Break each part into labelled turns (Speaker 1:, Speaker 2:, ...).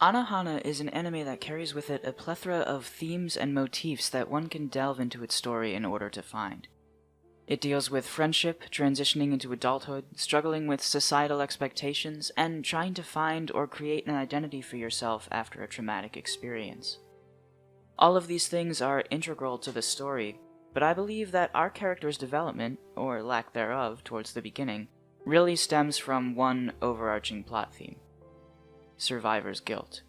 Speaker 1: Anohana is an anime that carries with it a plethora of themes and motifs that one can delve into its story in order to find. It deals with friendship, transitioning into adulthood, struggling with societal expectations, and trying to find or create an identity for yourself after a traumatic experience. All of these things are integral to the story, but I believe that our character's development, or lack thereof, towards the beginning, really stems from one overarching plot theme: survivor's guilt.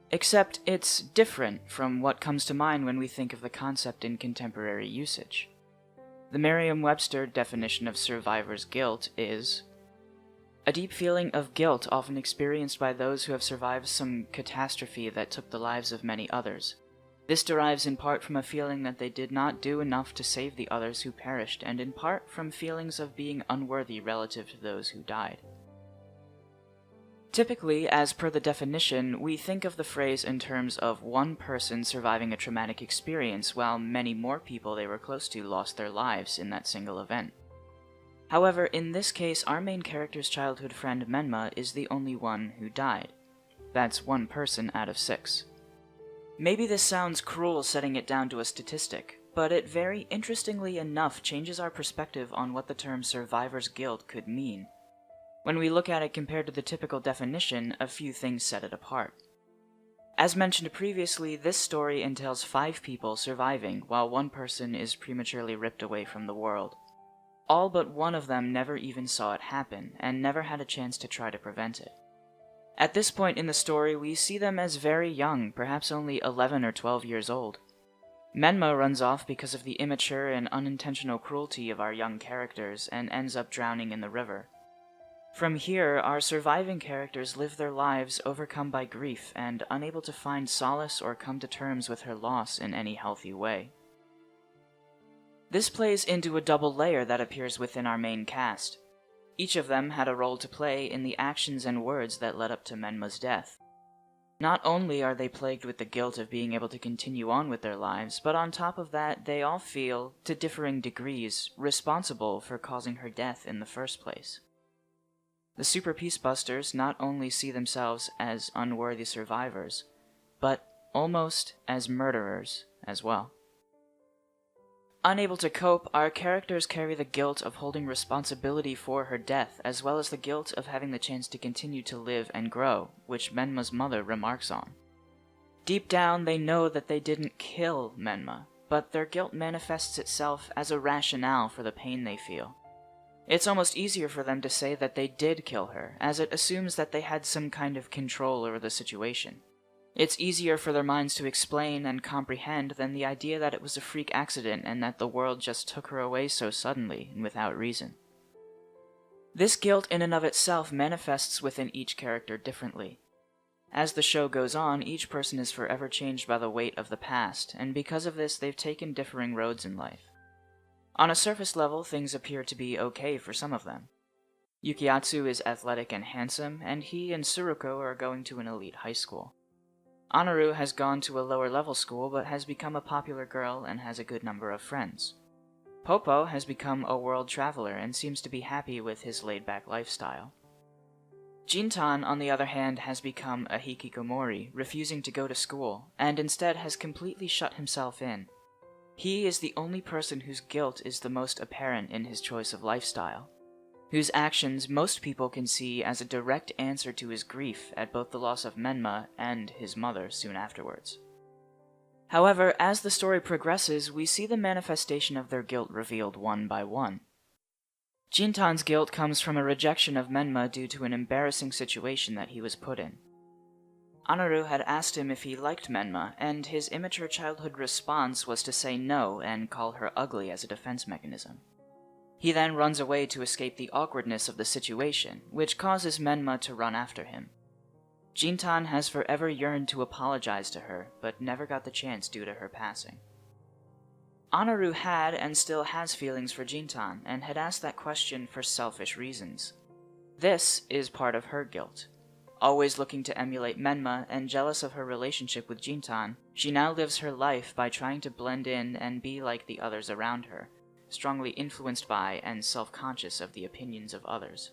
Speaker 1: Except it's different from what comes to mind when we think of the concept in contemporary usage. The Merriam-Webster definition of survivor's guilt is a deep feeling of guilt often experienced by those who have survived some catastrophe that took the lives of many others. This derives in part from a feeling that they did not do enough to save the others who perished, and in part from feelings of being unworthy relative to those who died. Typically, as per the definition, we think of the phrase in terms of one person surviving a traumatic experience while many more people they were close to lost their lives in that single event. However, in this case, our main character's childhood friend Menma is the only one who died. That's one person out of 6. Maybe this sounds cruel setting it down to a statistic, but it very interestingly enough changes our perspective on what the term survivor's guilt could mean. When we look at it compared to the typical definition, a few things set it apart. As mentioned previously, this story entails 5 people surviving while one person is prematurely ripped away from the world. All but one of them never even saw it happen, and never had a chance to try to prevent it. At this point in the story, we see them as very young, perhaps only 11 or 12 years old. Menma runs off because of the immature and unintentional cruelty of our young characters, and ends up drowning in the river. From here, our surviving characters live their lives overcome by grief and unable to find solace or come to terms with her loss in any healthy way. This plays into a double layer that appears within our main cast. Each of them had a role to play in the actions and words that led up to Menma's death. Not only are they plagued with the guilt of being able to continue on with their lives, but on top of that, they all feel, to differing degrees, responsible for causing her death in the first place. The Super Peacebusters not only see themselves as unworthy survivors, but almost as murderers as well. Unable to cope, our characters carry the guilt of holding responsibility for her death, as well as the guilt of having the chance to continue to live and grow, which Menma's mother remarks on. Deep down, they know that they didn't kill Menma, but their guilt manifests itself as a rationale for the pain they feel. It's almost easier for them to say that they did kill her, as it assumes that they had some kind of control over the situation. It's easier for their minds to explain and comprehend than the idea that it was a freak accident and that the world just took her away so suddenly and without reason. This guilt in and of itself manifests within each character differently. As the show goes on, each person is forever changed by the weight of the past, and because of this they've taken differing roads in life. On a surface level, things appear to be okay for some of them. Yukiatsu is athletic and handsome, and he and Suruko are going to an elite high school. Anaru has gone to a lower level school but has become a popular girl and has a good number of friends. Popo has become a world traveler and seems to be happy with his laid-back lifestyle. Jintan, on the other hand, has become a hikikomori, refusing to go to school, and instead has completely shut himself in. He is the only person whose guilt is the most apparent in his choice of lifestyle, whose actions most people can see as a direct answer to his grief at both the loss of Menma and his mother soon afterwards. However, as the story progresses, we see the manifestation of their guilt revealed one by one. Jintan's guilt comes from a rejection of Menma due to an embarrassing situation that he was put in. Anaru had asked him if he liked Menma, and his immature childhood response was to say no and call her ugly as a defense mechanism. He then runs away to escape the awkwardness of the situation, which causes Menma to run after him. Jintan has forever yearned to apologize to her, but never got the chance due to her passing. Anaru had and still has feelings for Jintan, and had asked that question for selfish reasons. This is part of her guilt. Always looking to emulate Menma and jealous of her relationship with Jintan, she now lives her life by trying to blend in and be like the others around her, strongly influenced by and self-conscious of the opinions of others.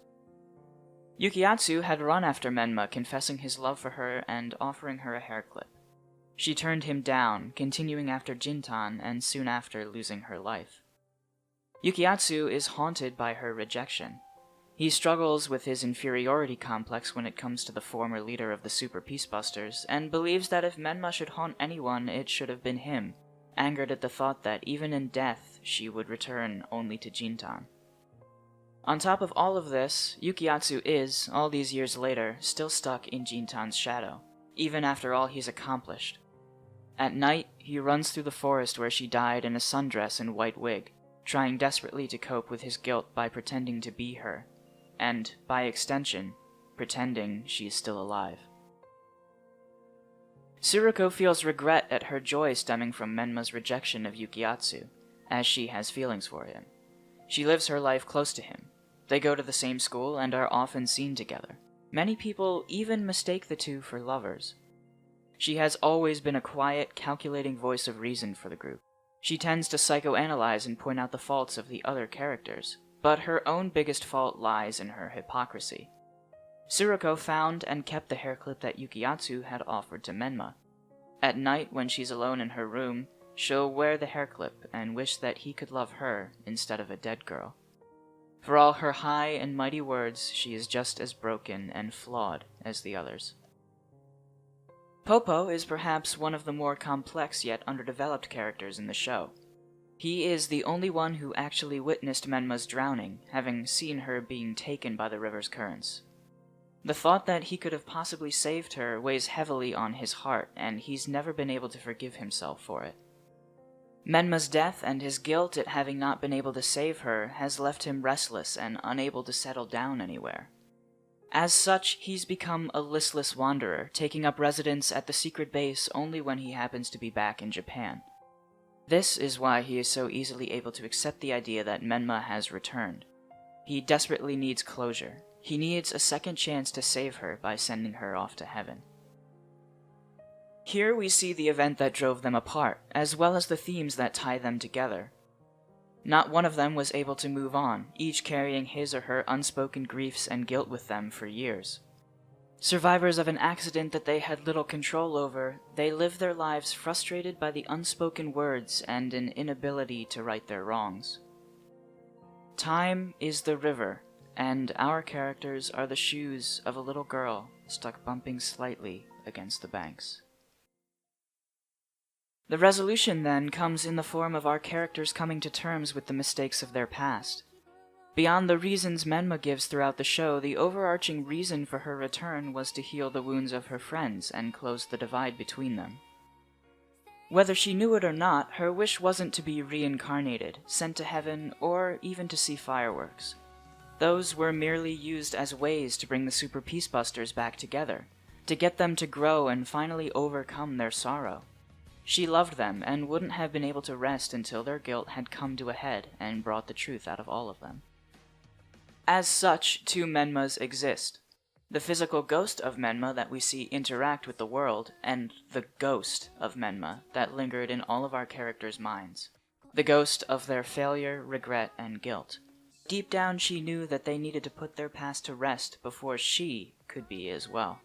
Speaker 1: Yukiatsu had run after Menma, confessing his love for her and offering her a hair clip. She turned him down, continuing after Jintan and soon after losing her life. Yukiatsu is haunted by her rejection. He struggles with his inferiority complex when it comes to the former leader of the Super Peacebusters, and believes that if Menma should haunt anyone, it should have been him, angered at the thought that even in death, she would return only to Jintan. On top of all of this, Yukiatsu is, all these years later, still stuck in Jintan's shadow, even after all he's accomplished. At night, he runs through the forest where she died in a sundress and white wig, trying desperately to cope with his guilt by pretending to be her, and, by extension, pretending she is still alive. Tsuruko feels regret at her joy stemming from Menma's rejection of Yukiatsu, as she has feelings for him. She lives her life close to him. They go to the same school and are often seen together. Many people even mistake the two for lovers. She has always been a quiet, calculating voice of reason for the group. She tends to psychoanalyze and point out the faults of the other characters, but her own biggest fault lies in her hypocrisy. Tsuruko found and kept the hair clip that Yukiatsu had offered to Menma. At night, when she's alone in her room, she'll wear the hair clip and wish that he could love her instead of a dead girl. For all her high and mighty words, she is just as broken and flawed as the others. Popo is perhaps one of the more complex yet underdeveloped characters in the show. He is the only one who actually witnessed Menma's drowning, having seen her being taken by the river's currents. The thought that he could have possibly saved her weighs heavily on his heart, and he's never been able to forgive himself for it. Menma's death and his guilt at having not been able to save her has left him restless and unable to settle down anywhere. As such, he's become a listless wanderer, taking up residence at the secret base only when he happens to be back in Japan. This is why he is so easily able to accept the idea that Menma has returned. He desperately needs closure. He needs a second chance to save her by sending her off to heaven. Here we see the event that drove them apart, as well as the themes that tie them together. Not one of them was able to move on, each carrying his or her unspoken griefs and guilt with them for years. Survivors of an accident that they had little control over, they lived their lives frustrated by the unspoken words and an inability to right their wrongs. Time is the river, and our characters are the shoes of a little girl stuck bumping slightly against the banks. The resolution, then, comes in the form of our characters coming to terms with the mistakes of their past. Beyond the reasons Menma gives throughout the show, the overarching reason for her return was to heal the wounds of her friends and close the divide between them. Whether she knew it or not, her wish wasn't to be reincarnated, sent to heaven, or even to see fireworks. Those were merely used as ways to bring the Super Peacebusters back together, to get them to grow and finally overcome their sorrow. She loved them and wouldn't have been able to rest until their guilt had come to a head and brought the truth out of all of them. As such, two Menmas exist. The physical ghost of Menma that we see interact with the world, and the ghost of Menma that lingered in all of our characters' minds. The ghost of their failure, regret, and guilt. Deep down, she knew that they needed to put their past to rest before she could be as well.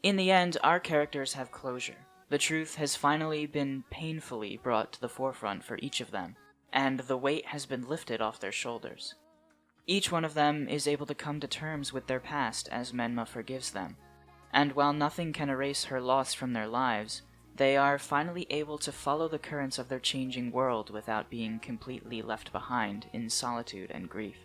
Speaker 1: In the end, our characters have closure. The truth has finally been painfully brought to the forefront for each of them, and the weight has been lifted off their shoulders. Each one of them is able to come to terms with their past as Menma forgives them, and while nothing can erase her loss from their lives, they are finally able to follow the currents of their changing world without being completely left behind in solitude and grief.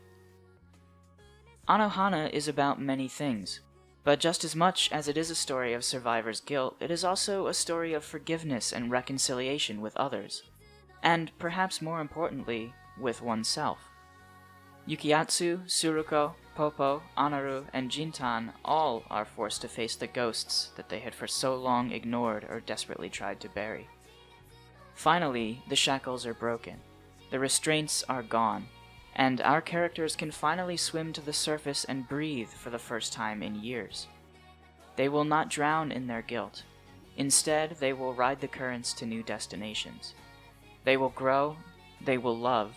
Speaker 1: Anohana is about many things, but just as much as it is a story of survivors' guilt, it is also a story of forgiveness and reconciliation with others, and perhaps more importantly, with oneself. Yukiatsu, Tsuruko, Popo, Anaru, and Jintan all are forced to face the ghosts that they had for so long ignored or desperately tried to bury. Finally, the shackles are broken, the restraints are gone, and our characters can finally swim to the surface and breathe for the first time in years. They will not drown in their guilt. Instead, they will ride the currents to new destinations. They will grow, they will love,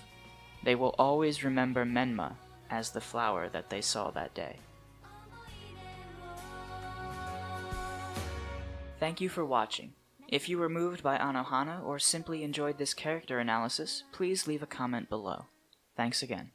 Speaker 1: they will always remember Menma, as the flower that they saw that day. Thank you for watching. If you were moved by Anohana or simply enjoyed this character analysis, please leave a comment below. Thanks again.